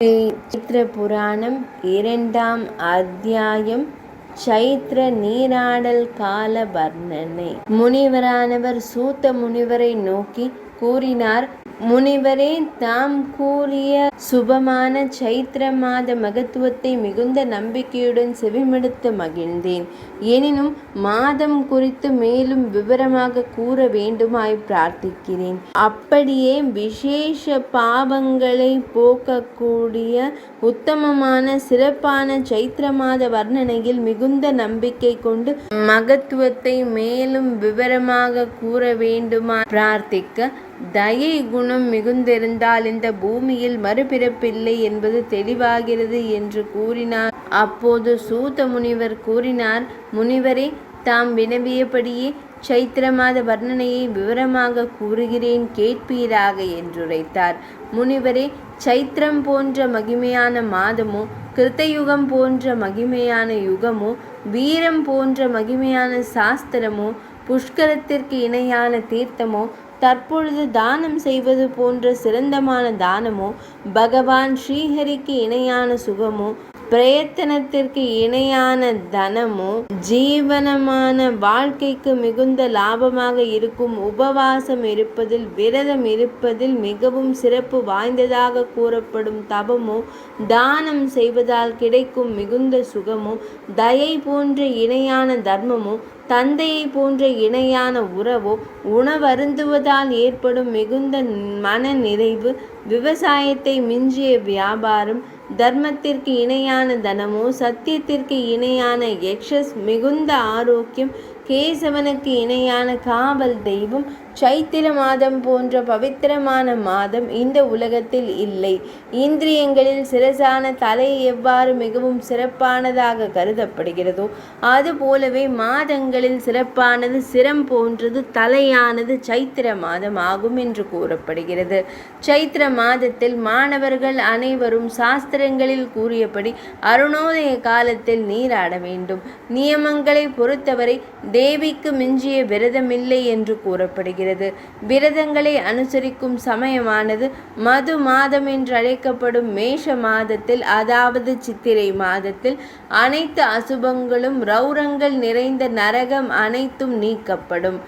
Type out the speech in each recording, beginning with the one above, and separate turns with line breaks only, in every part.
சைத்திர புராணம் 2ஆம் அத்தியாயம். சைத்திர நீராடல் கால வர்ணனை. முனிவரானவர் சூத முனிவரை நோக்கி கூறினார். முனிவரே, தாம் கூறிய சுபமான சைத்திர மாத மகத்துவத்தை மிகுந்த நம்பிக்கையுடன் செவிமடுத்து மகிழ்ந்தேன். எனினும் மாதம் குறித்து மேலும் விவரமாக கூற வேண்டுமாய் பிரார்த்திக்கிறேன். அப்படியே விசேஷ பாவங்களை போக்கக்கூடிய உத்தமமான சிறப்பான சைத்திர மாத வர்ணனையில் மிகுந்த நம்பிக்கை கொண்டு மகத்துவத்தை மேலும் விவரமாக கூற வேண்டுமாய் பிரார்த்திக்க. தயை குணம் மிகுந்திருந்தால் இந்த பூமியில் மறுபிறப்பில்லை என்பது தெளிவாகிறது என்று கூறினார். அப்போது சூத முனிவர் கூறினார், முனிவரே, தாம் வினவியபடியே சைத்திர மாத வர்ணனையை விவரமாக கூறுகிறேன், கேட்பீராக என்றுரைத்தார். முனிவரே, சைத்திரம் போன்ற மகிமையான மாதமோ, கிருத்தயுகம் போன்ற மகிமையான யுகமோ, வீரம் போன்ற மகிமையான சாஸ்திரமோ, புஷ்கரத்திற்கு இணையான தீர்த்தமோ, தற்பொழுது தானம் செய்வது போன்ற சிறந்தமான தானமோ, பகவான் ஸ்ரீஹரிக்கு இணையான சுகமோ, பிரயத்தனத்திற்கு இணையான தனமோ, ஜீவனமான வாழ்க்கைக்கு மிகுந்த லாபமாக இருக்கும் உபவாசம் இருப்பதில், விரதம் இருப்பதில் மிகவும் சிறப்பு வாய்ந்ததாக கூறப்படும் தபமோ, தானம் செய்வதால் கிடைக்கும் மிகுந்த சுகமோ, தயை போன்ற இணையான தர்மமோ, தந்தையை போன்ற இணையான உறவோ, உணவருந்துவதால் ஏற்படும் மிகுந்த மன நிறைவு, விவசாயத்தை மிஞ்சிய வியாபாரம், தர்மத்திற்கு இணையான தனமோ, சத்தியத்திற்கு இணையான யக்ஷஸ், மிகுந்த ஆரோக்கியம், கேசவனுக்கு இணையான காவல் தெய்வம், சைத்திர மாதம் போன்ற பவித்திரமான மாதம் இந்த உலகத்தில் இல்லை. இந்திரியங்களில் சிரசான தலை எவ்வாறு மிகவும் சிறப்பானதாக கருதப்படுகிறதோ அதுபோலவே மாதங்களில் சிறப்பானது சிரம் போன்றது தலையானது சைத்திர மாதம் ஆகும் என்று கூறப்படுகிறது. சைத்திர மாதத்தில் மாணவர்கள் அனைவரும் சாஸ்திரங்களில் கூறியபடி அருணோதய காலத்தில் நீராட வேண்டும். நியமங்களை பொறுத்தவரை தேவிக்கு மிஞ்சிய விரதமில்லை என்று கூறப்படுகிறது. விரதங்களை அனுசரிக்கும் சமயமானது மது மாதம் என்று அழைக்கப்படும் மேஷ மாதத்தில், அதாவது சித்திரை மாதத்தில் அனைத்து அசுபங்களும் ரௌரங்கள் நிறைந்த நரகம் அனைத்தும் நீக்கப்படும்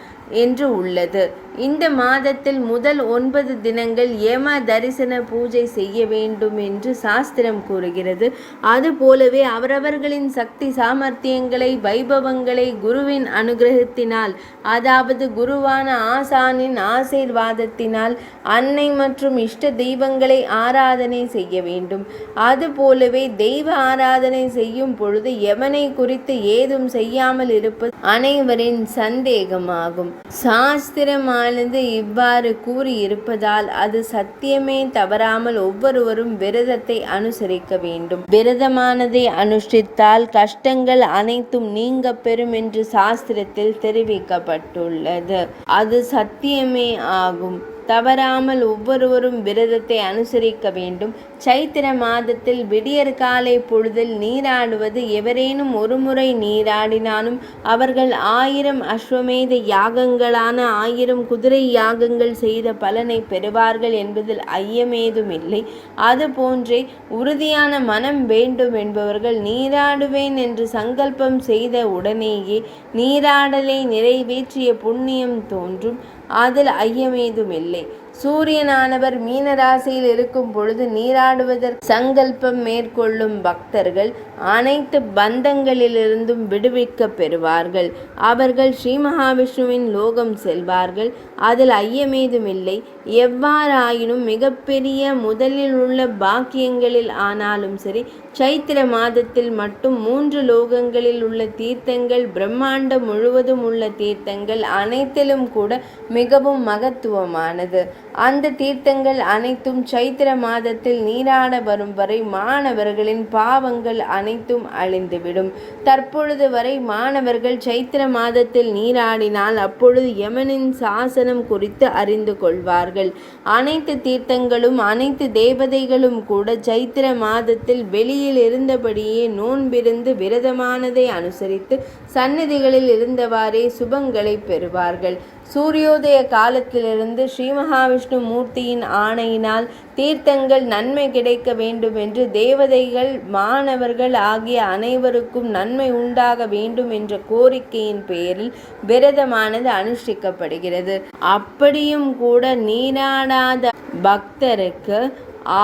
என்று உள்ளது. இந்த மாதத்தில் முதல் 9 தினங்கள் யம தரிசன பூஜை செய்ய வேண்டும் என்று சாஸ்திரம் கூறுகிறது. அதுபோலவே அவரவர்களின் சக்தி சாமர்த்தியங்களை, வைபவங்களை குருவின் அனுகிரகத்தினால், அதாவது குருவான ஆசானின் ஆசீர்வாதத்தினால் அன்னை மற்றும் இஷ்ட தெய்வங்களை ஆராதனை செய்ய வேண்டும். அதுபோலவே தெய்வ ஆராதனை செய்யும் பொழுது யமனை குறித்து ஏதும் செய்யாமல் இருப்பது அனைவரின் சந்தேகமாகும். சாஸ்திரமானது இவ்வாறு கூறியிருப்பதால் அது சத்தியமே தவறாமல் ஒவ்வொருவரும் விரதத்தை அனுசரிக்க வேண்டும். விரதமானதை அனுஷ்டித்தால் கஷ்டங்கள் அனைத்தும் நீங்க பெறும் என்று சாஸ்திரத்தில் தெரிவிக்கப்பட்டுள்ளது. அது சத்தியமே ஆகும். தவறாமல் ஒவ்வொருவரும் விரதத்தை அனுசரிக்க வேண்டும். சைத்திர மாதத்தில் விடியற் காலை பொழுதில் நீராடுவது, எவரேனும் ஒருமுறை நீராடினாலும் அவர்கள் 1000 அஸ்வமேத யாகங்களான 1000 குதிரை யாகங்கள் செய்த பலனை பெறுவார்கள் என்பதில் ஐயமேதுமில்லை. அதுபோன்றே உறுதியான மனம் வேண்டும் என்பவர்கள் நீராடுவேன் என்று சங்கல்பம் செய்த உடனேயே நீராடலை நிறைவேற்றிய புண்ணியம் தோன்றும். அதில் ஐயமேதுமில்லை. சூரியனானவர் மீனராசியில் இருக்கும் பொழுது நீராடுவதற்கு சங்கல்பம் மேற்கொள்ளும் பக்தர்கள் அனைத்து பந்தங்களிலிருந்தும் விடுவிக்க பெறுவார்கள். அவர்கள் ஸ்ரீ மகாவிஷ்ணுவின் லோகம் செல்வார்கள். அதில் ஐயமேதுமில்லை. எவ்வாறாயினும் மிகப்பெரிய முதலில் உள்ள பாக்கியங்களில் ஆனாலும் சரி, சைத்திர மாதத்தில் மட்டும் 3 லோகங்களில் உள்ள தீர்த்தங்கள், பிரம்மாண்டம் முழுவதும் உள்ள தீர்த்தங்கள் அனைத்திலும் கூட மிகவும் மகத்துவமானது. அந்த தீர்த்தங்கள் அனைத்தும் சைத்திர மாதத்தில் நீராட வரும் வரை மாணவர்களின் பாவங்கள் அனைத்தும் அழிந்துவிடும். தற்பொழுது வரை மாணவர்கள் சைத்திர மாதத்தில் நீராடினால் அப்பொழுது யமனின் சாசனம் குறித்து அறிந்து கொள்வார்கள். அனைத்து தீர்த்தங்களும் அனைத்து தேவதைகளும் கூட சைத்திர மாதத்தில் வெளியில் இருந்தபடியே நோன்பிருந்து விரதமானதை அனுசரித்து சந்நிதிகளில் இருந்தவாறே சுபங்களை பெறுவார்கள். சூரியோதய காலத்திலிருந்து ஸ்ரீ மகாவிஷ்ணு மூர்த்தியின் ஆணையினால் தீர்த்தங்கள் நன்மை கிடைக்க வேண்டுமென்று தேவதைகள் மாணவர்கள் ஆகிய அனைவருக்கும் நன்மை உண்டாக வேண்டும் என்ற கோரிக்கையின் பேரில் விரதமானது அனுஷ்டிக்கப்படுகிறது. அப்படியும் கூட நீராடாத பக்தருக்கு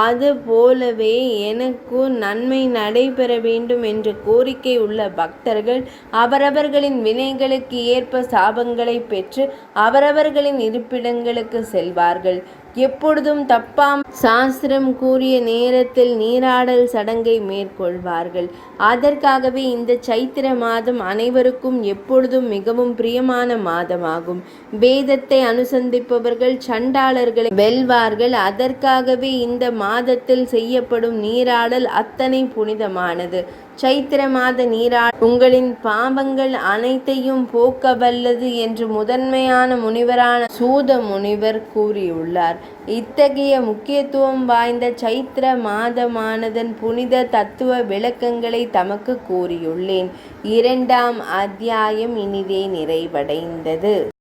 அது போலவே எனக்கும் நன்மை நடைபெற வேண்டும் என்ற கோரிக்கை உள்ள பக்தர்கள் அவரவர்களின் வினைகளுக்கு ஏற்ப சாபங்களை பெற்று அவரவர்களின் இருப்பிடங்களுக்கு செல்வார்கள். எப்பொழுதும் தப்பாம் சாஸ்திரம் கூறிய நேரத்தில் நீராடல் சடங்கை மேற்கொள்வார்கள். அதற்காகவே இந்த சைத்திர மாதம் அனைவருக்கும் எப்பொழுதும் மிகவும் பிரியமான மாதமாகும். வேதத்தை அனுசந்திப்பவர்கள் சண்டாளர்களை வெல்வார்கள். அதற்காகவே இந்த மாதத்தில் செய்யப்படும் நீராடல் அத்தனை புனிதமானது. சைத்திர மாத நீராடல் உங்களின் பாவங்கள் அனைத்தையும் போக்க வல்லது என்று முதன்மையான முனிவரான சூத முனிவர் கூறியுள்ளார். இத்தகைய முக்கியத்துவம் வாய்ந்த சைத்திர மாதமானதன் புனித தத்துவ விளக்கங்களை தமக்கு கூறியுள்ளேன். 2ஆம் அத்தியாயம் இனிதே நிறைவடைந்தது.